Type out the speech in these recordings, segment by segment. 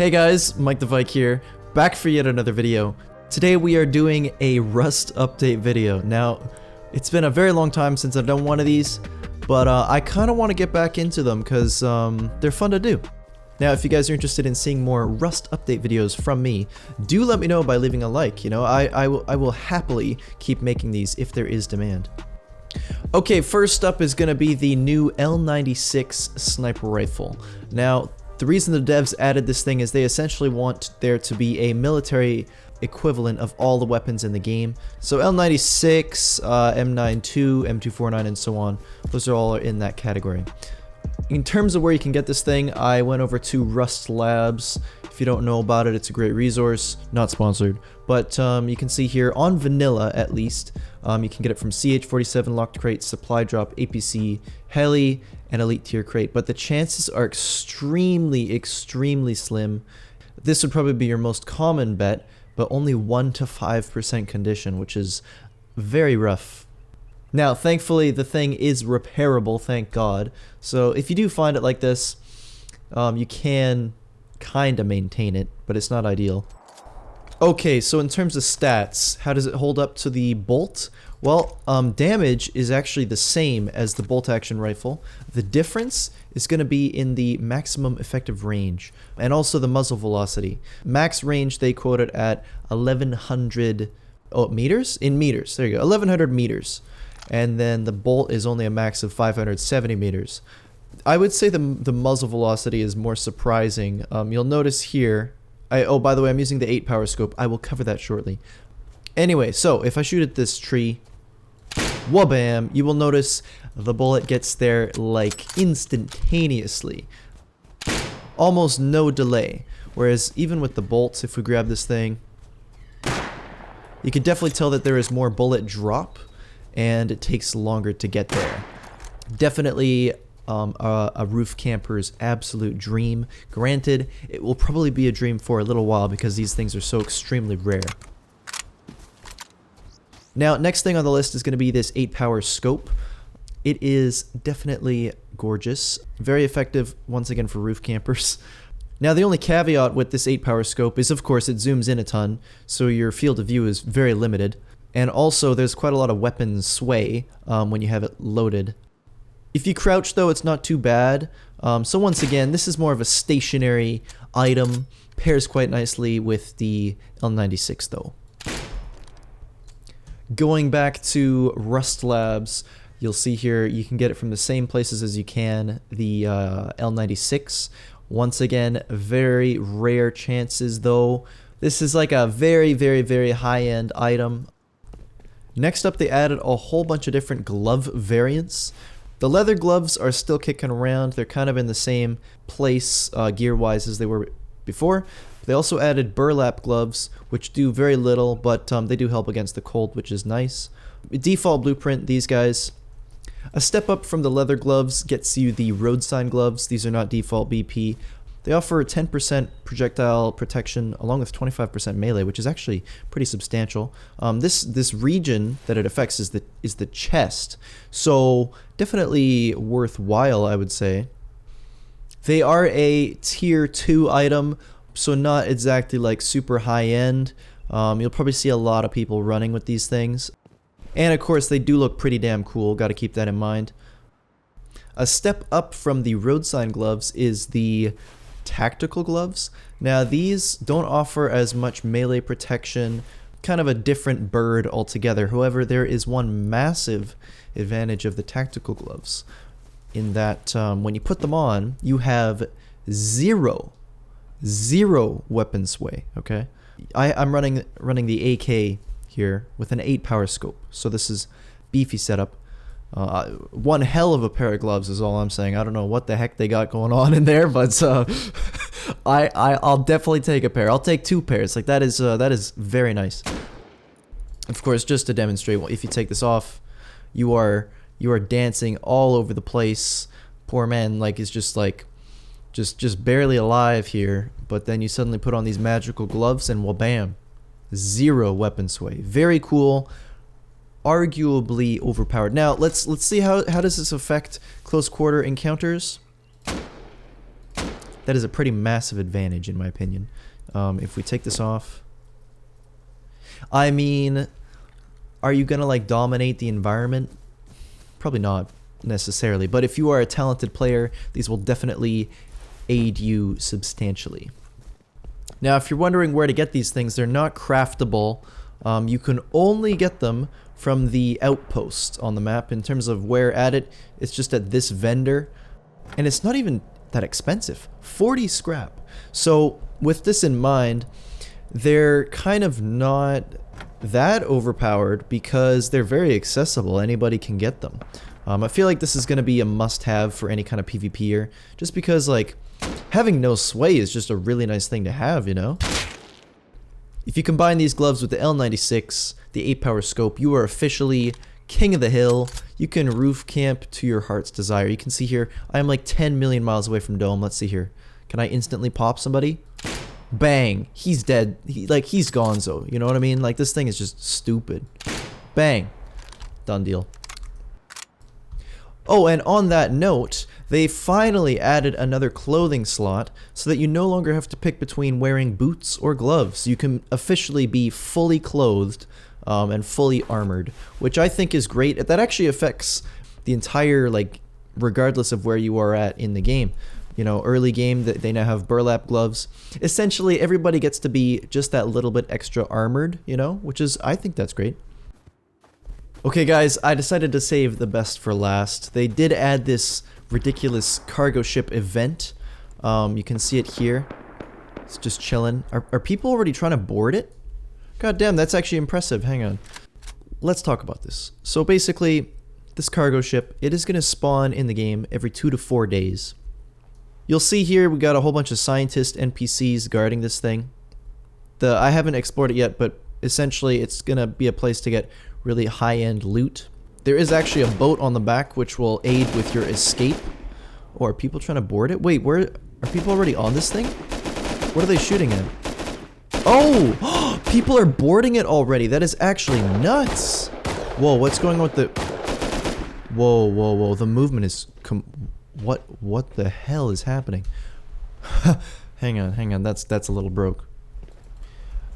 Hey guys, Mike the Vike here, back for yet another video. Today we are doing a Rust update video. Now, it's been a very long time since I've done one of these, but I kind of want to get back into them because they're fun to do. Now, if you guys are interested in seeing more Rust update videos from me, do let me know by leaving a like. You know, I will happily keep making these if there is demand. Okay, first up is going to be the new L96 sniper rifle. Now, the reason the devs added this thing is they essentially want there to be a military equivalent of all the weapons in the game. So L96, M92, M249, and so on, those are all in that category. In terms of where you can get this thing, I went over to Rust Labs. If you don't know about it, it's a great resource. Not sponsored, but you can see here on vanilla at least, you can get it from CH47 locked crate, supply drop, APC, heli, and elite tier crate. But the chances are extremely slim. This would probably be your most common bet, but only 1 to 5% condition, which is very rough. Now, thankfully, the thing is repairable, thank God. So if you do find it like this, you can kind of maintain it, but it's not ideal. Okay, so in terms of stats, how does it hold up to the bolt? Well, damage is actually the same as the bolt action rifle. The difference is going to be in the maximum effective range and also the muzzle velocity. Max range they quoted at 1100 meters? In meters, there you go, 1100 meters. And then the bolt is only a max of 570 meters. I would say the muzzle velocity is more surprising. You'll notice here, oh, by the way, I'm using the 8 power scope. I will cover that shortly. Anyway, so if I shoot at this tree, wabam, you will notice the bullet gets there like instantaneously. Almost no delay. Whereas even with the bolts, if we grab this thing, you can definitely tell that there is more bullet drop and it takes longer to get there. Definitely a roof camper's absolute dream. Granted, it will probably be a dream for a little while because these things are so extremely rare. Now, next thing on the list is going to be this 8 power scope. It is definitely gorgeous. Very effective, once again, for roof campers. Now, the only caveat with this 8 power scope is, of course, it zooms in a ton, so your field of view is very limited. And also, there's quite a lot of weapon sway when you have it loaded. If you crouch, though, it's not too bad. So once again, this is more of a stationary item. Pairs quite nicely with the L96, though. Going back to Rust Labs, you'll see here you can get it from the same places as you can the L96. Once again, very rare chances, though. This is like a very high-end item. Next up, they added a whole bunch of different glove variants. The leather gloves are still kicking around. They're kind of in the same place gear-wise as they were before. They also added burlap gloves, which do very little, but they do help against the cold, which is nice. Default blueprint, these guys. A step up from the leather gloves gets you the road sign gloves. These are not default BP. They offer 10% projectile protection along with 25% melee, which is actually pretty substantial. This region that it affects is the chest, so definitely worthwhile, I would say. They are a tier 2 item, so not exactly like super high end. You'll probably see a lot of people running with these things, and of course they do look pretty damn cool. Got to keep that in mind. A step up from the road sign gloves is the tactical gloves. Now, these don't offer as much melee protection, kind of a different bird altogether. However, there is one massive advantage of the tactical gloves in that when you put them on, you have zero weapon sway. Okay, I'm running the AK here with an 8 power scope, so this is beefy setup. One hell of a pair of gloves is all I'm saying. I don't know what the heck they got going on in there, but I'll definitely take a pair. I'll take 2 pairs. Like that is very nice. Of course, just to demonstrate, if you take this off, you are dancing all over the place. Poor man, like, is just barely alive here. But then you suddenly put on these magical gloves, and well, bam, 0 weapon sway. Very cool. Arguably overpowered. Now let's see how does this affect close quarter encounters. That is a pretty massive advantage in my opinion. If we take this off, I mean, are you gonna like dominate the environment? Probably not necessarily, but if you are a talented player, these will definitely aid you substantially. Now, if you're wondering where to get these things, they're not craftable. You can only get them from the outpost on the map. In terms of where at it, it's just at this vendor, and it's not even that expensive, 40 scrap. So with this in mind, they're kind of not that overpowered because they're very accessible. Anybody can get them. I feel like this is going to be a must-have for any kind of PvPer, just because like having no sway is just a really nice thing to have, you know? If you combine these gloves with the L96, the 8-power scope, you are officially king of the hill. You can roof camp to your heart's desire. You can see here, I am like 10 million miles away from Dome. Let's see here. Can I instantly pop somebody? Bang. He's dead. He's gonzo. You know what I mean? Like, this thing is just stupid. Bang. Done deal. Oh, and on that note, they finally added another clothing slot so that you no longer have to pick between wearing boots or gloves. You can officially be fully clothed and fully armored, which I think is great. That actually affects the entire, like, regardless of where you are at in the game. You know, early game, they now have burlap gloves. Essentially, everybody gets to be just that little bit extra armored, you know, which is, I think that's great. Okay guys, I decided to save the best for last. They did add this ridiculous cargo ship event. You can see it here. It's just chilling. Are people already trying to board it? God damn, that's actually impressive. Hang on. Let's talk about this. So basically, this cargo ship, it is going to spawn in the game every 2 to 4 days. You'll see here we got a whole bunch of scientist NPCs guarding this thing. I haven't explored it yet, but essentially it's going to be a place to get really high-end loot. There is actually a boat on the back which will aid with your escape. Oh, are people trying to board it? Wait, where are people already on this thing? What are they shooting at? Oh! People are boarding it already. That is actually nuts. Whoa, what's going on with the... Whoa, whoa, whoa. The movement is... What the hell is happening? Hang on. That's a little broke.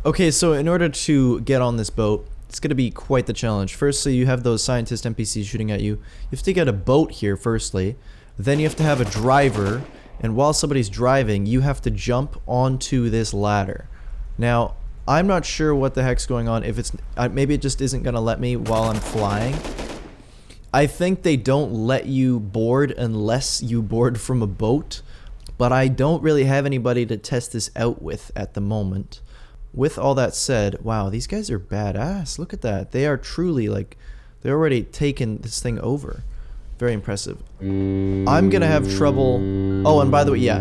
Okay, so in order to get on this boat, it's going to be quite the challenge. Firstly, you have those scientist NPCs shooting at you. You have to get a boat here, firstly. Then you have to have a driver. And while somebody's driving, you have to jump onto this ladder. Now, I'm not sure what the heck's going on. If it's... maybe it just isn't going to let me while I'm flying. I think they don't let you board unless you board from a boat. But I don't really have anybody to test this out with at the moment. With all that said, wow, these guys are badass. Look at that. They are truly, like, they're already taken this thing over. Very impressive. I'm gonna have trouble... Oh, and by the way, yeah.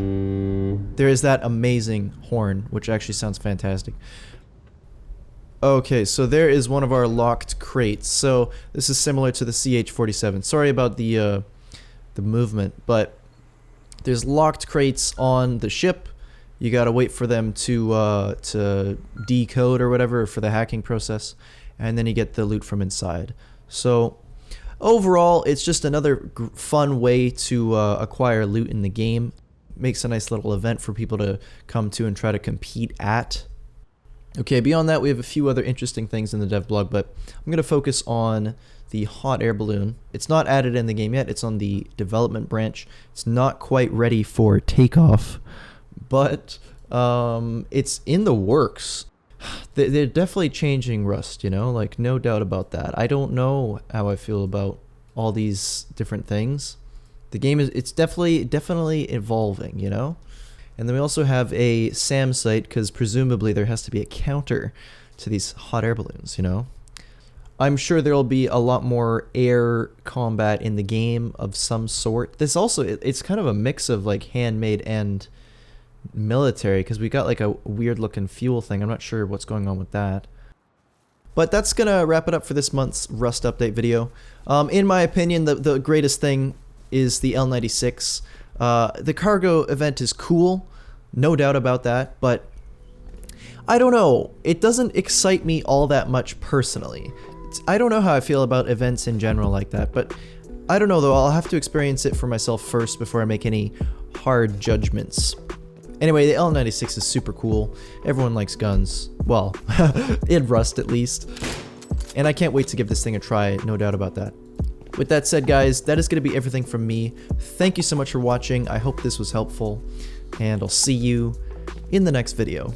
There is that amazing horn, which actually sounds fantastic. Okay, so there is one of our locked crates. So, this is similar to the CH-47. Sorry about the movement, but there's locked crates on the ship. You gotta wait for them to decode or whatever for the hacking process, and then you get the loot from inside. So overall, it's just another fun way to acquire loot in the game. Makes a nice little event for people to come to and try to compete at. Okay, beyond that, we have a few other interesting things in the dev blog, but I'm gonna focus on the hot air balloon. It's not added in the game yet. It's on the development branch. It's not quite ready for takeoff. But it's in the works. They're definitely changing Rust, you know, like no doubt about that. I don't know how I feel about all these different things. The game it's definitely evolving, you know. And then we also have a SAM site because presumably there has to be a counter to these hot air balloons, you know. I'm sure there will be a lot more air combat in the game of some sort. This also it's kind of a mix of like handmade and military, because we got like a weird looking fuel thing. I'm not sure what's going on with that. But that's gonna wrap it up for this month's Rust update video. In my opinion, the greatest thing is the L96. The cargo event is cool, no doubt about that, but I don't know. It doesn't excite me all that much personally. I don't know how I feel about events in general like that, but I don't know though. I'll have to experience it for myself first before I make any hard judgments. Anyway, the L96 is super cool. Everyone likes guns. Well, in Rust at least. And I can't wait to give this thing a try, no doubt about that. With that said, guys, that is going to be everything from me. Thank you so much for watching. I hope this was helpful, and I'll see you in the next video.